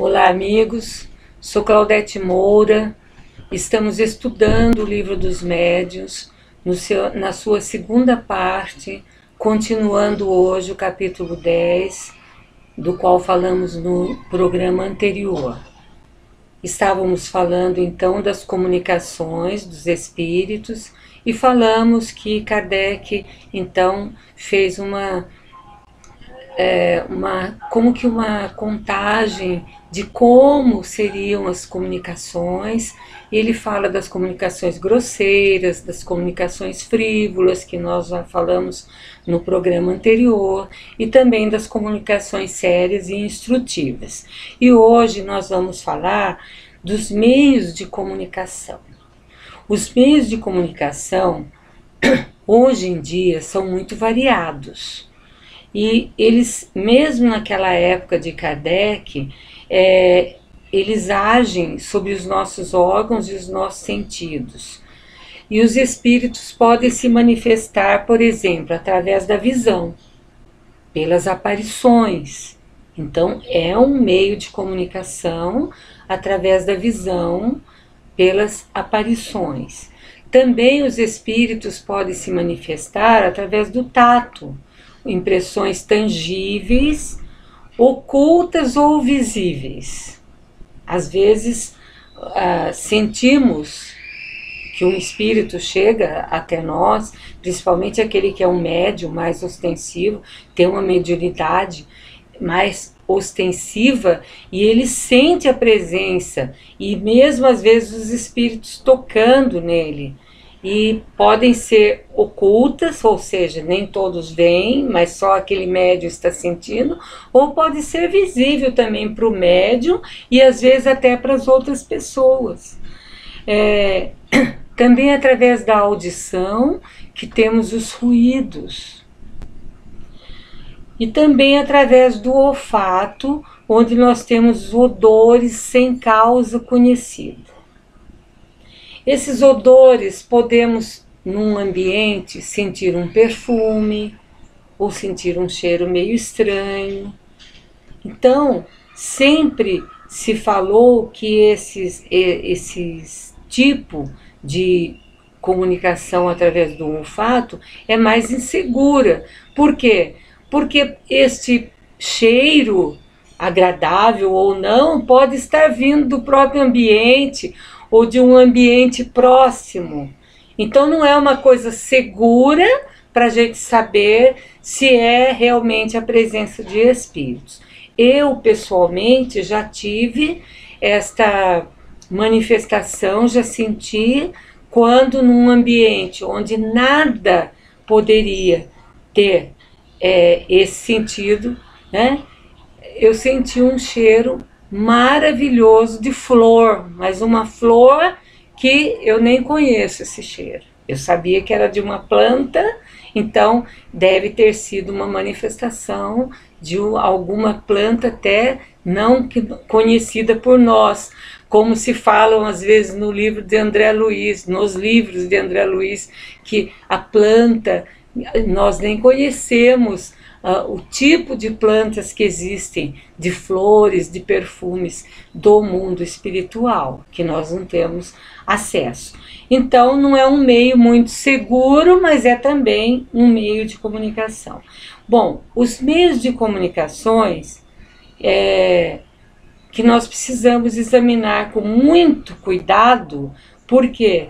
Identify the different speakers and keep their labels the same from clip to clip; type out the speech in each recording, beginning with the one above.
Speaker 1: Olá, amigos. Sou Claudete Moura. Estamos estudando o Livro dos Médiuns na sua segunda parte, continuando hoje o capítulo 10, do qual falamos no programa anterior. Estávamos falando então das comunicações dos espíritos e falamos que Kardec então fez uma contagem de como seriam as comunicações. Ele fala das comunicações grosseiras, das comunicações frívolas, que nós já falamos no programa anterior, e também das comunicações sérias e instrutivas. E hoje nós vamos falar dos meios de comunicação. Os meios de comunicação, hoje em dia, são muito variados. E eles, mesmo naquela época de Kardec, eles agem sobre os nossos órgãos e os nossos sentidos. E os espíritos podem se manifestar, por exemplo, através da visão, pelas aparições. Então, é um meio de comunicação através da visão, pelas aparições. Também os espíritos podem se manifestar através do tato, impressões tangíveis, ocultas ou visíveis. Às vezes sentimos que um espírito chega até nós, principalmente aquele que é um médium mais ostensivo, tem uma mediunidade mais ostensiva, e ele sente a presença, e mesmo às vezes os espíritos tocando nele. E podem ser ocultas, ou seja, nem todos veem, mas só aquele médium está sentindo, ou pode ser visível também para o médium e às vezes até para as outras pessoas. Também através da audição, que temos os ruídos. E também através do olfato, onde nós temos odores sem causa conhecida. Esses odores, podemos, num ambiente, sentir um perfume, ou sentir um cheiro meio estranho. Então, sempre se falou que esses tipo de comunicação através do olfato é mais insegura. Por quê? Porque este cheiro, agradável ou não, pode estar vindo do próprio ambiente, ou de um ambiente próximo. Então não é uma coisa segura para a gente saber se é realmente a presença de espíritos. Eu, pessoalmente, já tive esta manifestação, já senti quando num ambiente onde nada poderia ter esse sentido, né? Eu senti um cheiro maravilhoso de flor, mas uma flor que eu nem conheço esse cheiro. Eu sabia que era de uma planta, então deve ter sido uma manifestação de alguma planta até não conhecida por nós, como se falam às vezes no livro de André Luiz, nos livros de André Luiz, que a planta nós nem conhecemos. O tipo de plantas que existem, de flores, de perfumes do mundo espiritual, que nós não temos acesso. Então não é um meio muito seguro, mas é também um meio de comunicação. Bom, os meios de comunicações que nós precisamos examinar com muito cuidado, porque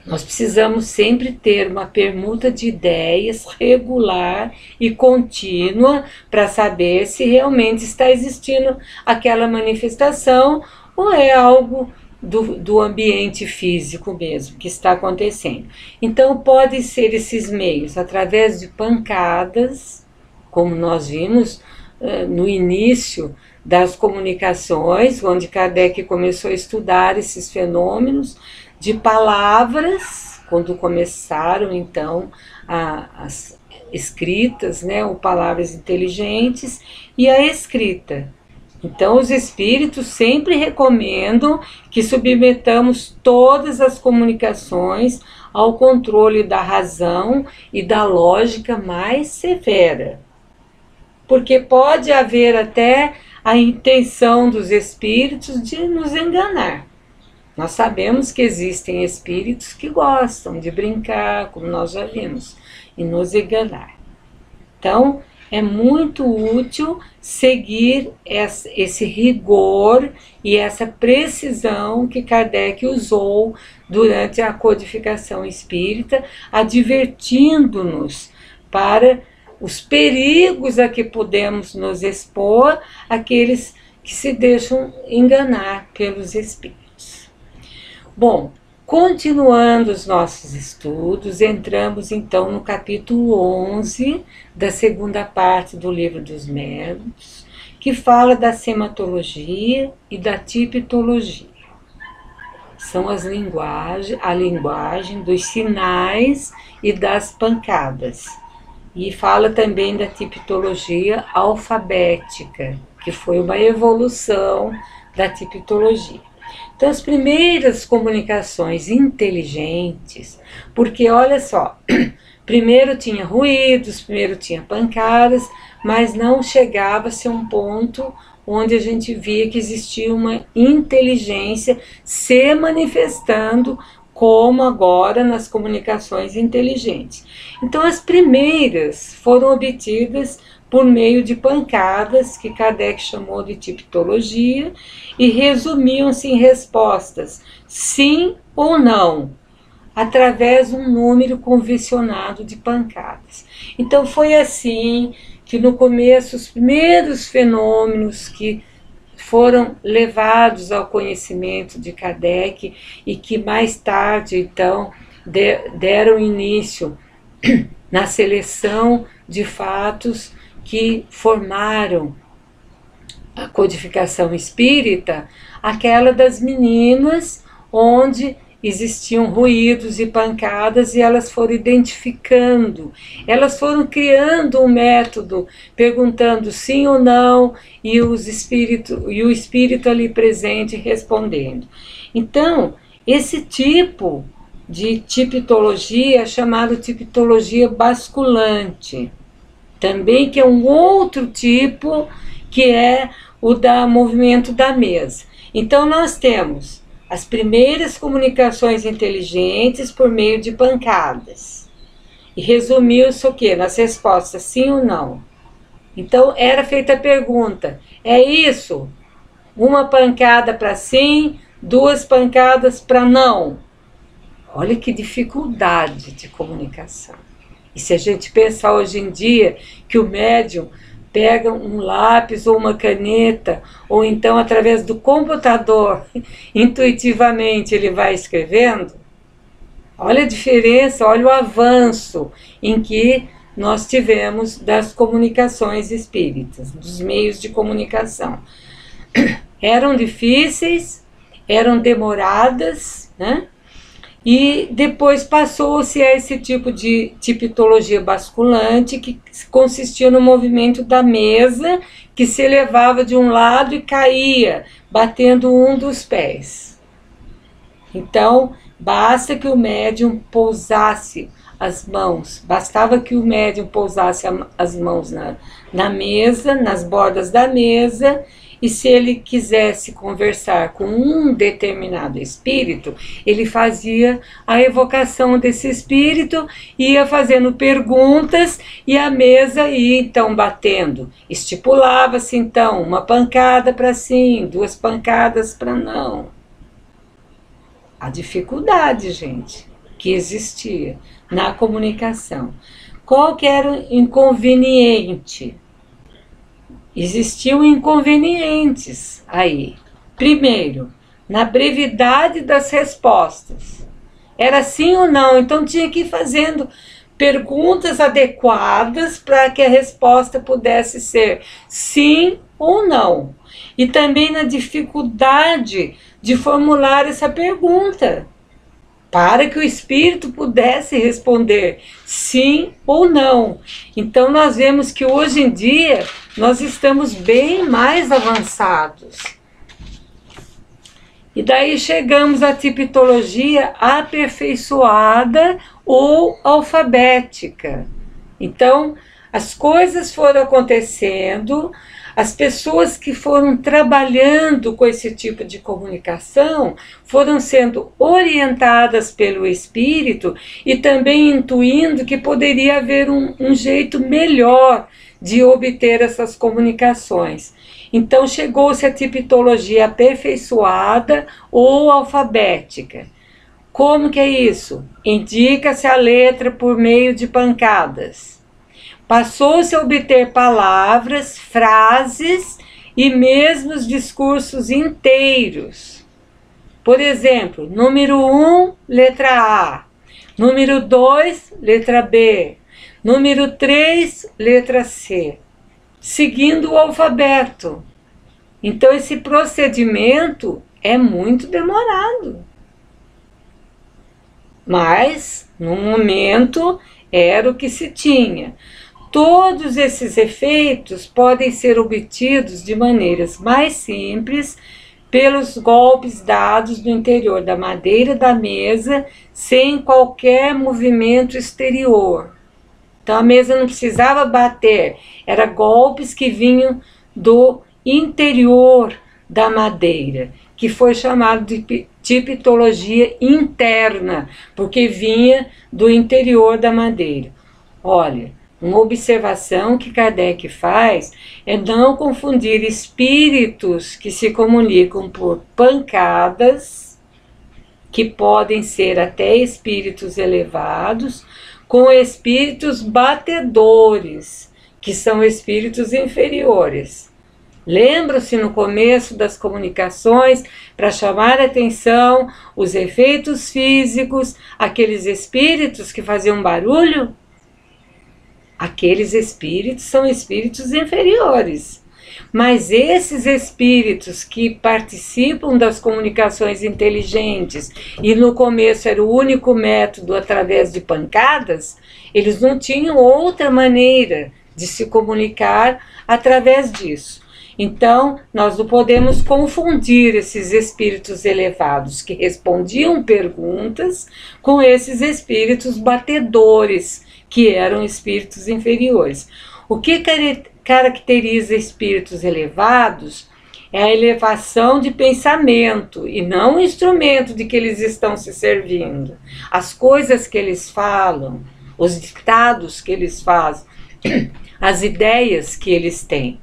Speaker 1: nós precisamos sempre ter uma permuta de ideias regular e contínua para saber se realmente está existindo aquela manifestação ou é algo do ambiente físico mesmo que está acontecendo. Então, podem ser esses meios através de pancadas, como nós vimos no início das comunicações, onde Kardec começou a estudar esses fenômenos, de palavras, quando começaram então as escritas, né, ou palavras inteligentes, e a escrita. Então os espíritos sempre recomendam que submetamos todas as comunicações ao controle da razão e da lógica mais severa. Porque pode haver até a intenção dos espíritos de nos enganar. Nós sabemos que existem espíritos que gostam de brincar, como nós já vimos, e nos enganar. Então, é muito útil seguir esse rigor e essa precisão que Kardec usou durante a codificação espírita, advertindo-nos para os perigos a que podemos nos expor, aqueles que se deixam enganar pelos espíritos. Bom, continuando os nossos estudos, entramos então no capítulo 11 da segunda parte do Livro dos Médiuns, que fala da sematologia e da tipitologia. São a linguagem dos sinais e das pancadas. E fala também da tipitologia alfabética, que foi uma evolução da tipitologia. Então, as primeiras comunicações inteligentes, porque olha só, primeiro tinha ruídos, primeiro tinha pancadas, mas não chegava-se a um ponto onde a gente via que existia uma inteligência se manifestando, como agora nas comunicações inteligentes. Então, as primeiras foram obtidas por meio de pancadas, que Kardec chamou de tipitologia, e resumiam-se em respostas sim ou não, através de um número convencionado de pancadas. Então, foi assim que no começo os primeiros fenômenos que foram levados ao conhecimento de Kardec e que mais tarde, então, deram início na seleção de fatos que formaram a codificação espírita, aquela das meninas, onde existiam ruídos e pancadas e elas foram identificando, elas foram criando um método, perguntando sim ou não, e o espírito ali presente respondendo. Então, esse tipo de tipitologia é chamado tipitologia basculante, também, que é um outro tipo, que é o da movimento da mesa. Então, nós temos as primeiras comunicações inteligentes por meio de pancadas. E resumiu-se o quê? Nas respostas sim ou não. Então, era feita a pergunta, é isso? Uma pancada para sim, duas pancadas para não. Olha que dificuldade de comunicação. E se a gente pensar hoje em dia que o médium pega um lápis ou uma caneta, ou então através do computador, intuitivamente ele vai escrevendo, olha a diferença, olha o avanço em que nós tivemos das comunicações espíritas, dos meios de comunicação. Eram difíceis, eram demoradas, né? E depois passou-se a esse tipo de tipitologia basculante, que consistia no movimento da mesa, que se elevava de um lado e caía, batendo um dos pés. Então, basta que o médium pousasse as mãos, bastava que o médium pousasse as mãos na mesa, nas bordas da mesa, e se ele quisesse conversar com um determinado espírito, ele fazia a evocação desse espírito, ia fazendo perguntas e a mesa ia então batendo. Estipulava-se então uma pancada para sim, duas pancadas para não. A dificuldade, gente, que existia na comunicação. Qual que era o inconveniente? Existiam inconvenientes aí. Primeiro, na brevidade das respostas. Era sim ou não, então tinha que ir fazendo perguntas adequadas para que a resposta pudesse ser sim ou não. E também na dificuldade de formular essa pergunta, para que o espírito pudesse responder sim ou não. Então nós vemos que hoje em dia nós estamos bem mais avançados. E daí chegamos à tipitologia aperfeiçoada ou alfabética. Então as coisas foram acontecendo, As pessoas que foram trabalhando com esse tipo de comunicação foram sendo orientadas pelo espírito e também intuindo que poderia haver um jeito melhor de obter essas comunicações. Então chegou-se à tipologia aperfeiçoada ou alfabética. Como que é isso? Indica-se a letra por meio de pancadas. Passou-se a obter palavras, frases e mesmo os discursos inteiros. Por exemplo, número 1, letra A. Número 2, letra B. Número 3, letra C. Seguindo o alfabeto. Então, esse procedimento é muito demorado. Mas, no momento, era o que se tinha. Todos esses efeitos podem ser obtidos de maneiras mais simples pelos golpes dados no interior da madeira da mesa, sem qualquer movimento exterior. Então a mesa não precisava bater, eram golpes que vinham do interior da madeira, que foi chamado de tipologia interna, porque vinha do interior da madeira. Olha, uma observação que Kardec faz é não confundir espíritos que se comunicam por pancadas, que podem ser até espíritos elevados, com espíritos batedores, que são espíritos inferiores. Lembra-se no começo das comunicações, para chamar a atenção, os efeitos físicos, aqueles espíritos que faziam barulho? Aqueles espíritos são espíritos inferiores. Mas esses espíritos que participam das comunicações inteligentes, e no começo era o único método através de pancadas, eles não tinham outra maneira de se comunicar através disso. Então, nós não podemos confundir esses espíritos elevados que respondiam perguntas com esses espíritos batedores, que eram espíritos inferiores. O que caracteriza espíritos elevados é a elevação de pensamento e não o instrumento de que eles estão se servindo. As coisas que eles falam, os ditados que eles fazem, as ideias que eles têm.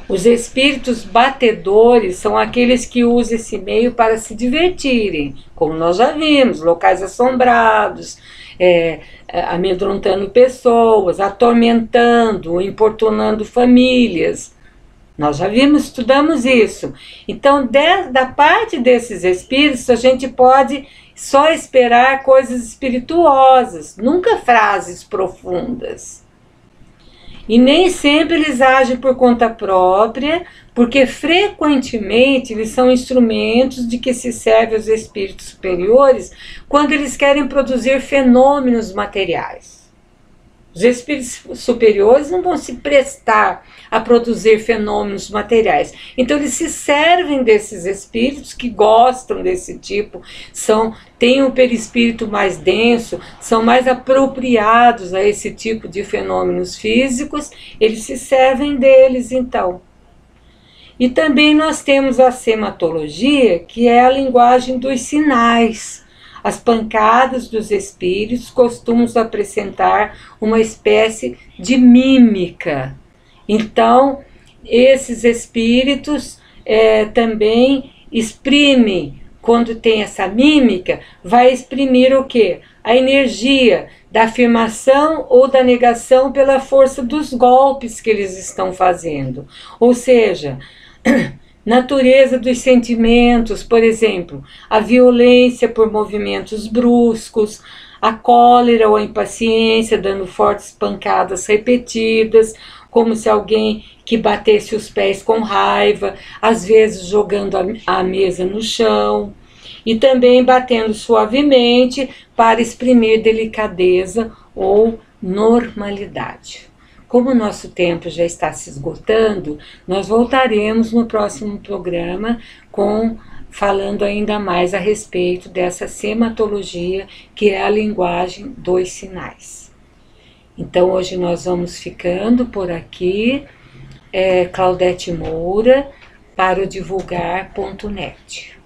Speaker 1: Os espíritos batedores são aqueles que usam esse meio para se divertirem, como nós já vimos, locais assombrados, amedrontando pessoas, atormentando, importunando famílias. Nós já vimos, estudamos isso. Então, da parte desses espíritos, a gente pode só esperar coisas espirituosas, nunca frases profundas. E nem sempre eles agem por conta própria, porque frequentemente eles são instrumentos de que se servem os espíritos superiores quando eles querem produzir fenômenos materiais. Os espíritos superiores não vão se prestar a produzir fenômenos materiais. Então eles se servem desses espíritos que gostam desse tipo, têm um perispírito mais denso, são mais apropriados a esse tipo de fenômenos físicos, eles se servem deles então. E também nós temos a sematologia, que é a linguagem dos sinais. As pancadas dos espíritos costumam apresentar uma espécie de mímica. Então, esses espíritos também exprimem, quando tem essa mímica, vai exprimir o quê? A energia da afirmação ou da negação pela força dos golpes que eles estão fazendo. Ou seja, natureza dos sentimentos, por exemplo, a violência por movimentos bruscos, a cólera ou a impaciência, dando fortes pancadas repetidas, como se alguém que batesse os pés com raiva, às vezes jogando a mesa no chão, e também batendo suavemente para exprimir delicadeza ou normalidade. Como o nosso tempo já está se esgotando, nós voltaremos no próximo programa falando ainda mais a respeito dessa sematologia, que é a linguagem dos sinais. Então hoje nós vamos ficando por aqui. Claudete Moura para o divulgar.net.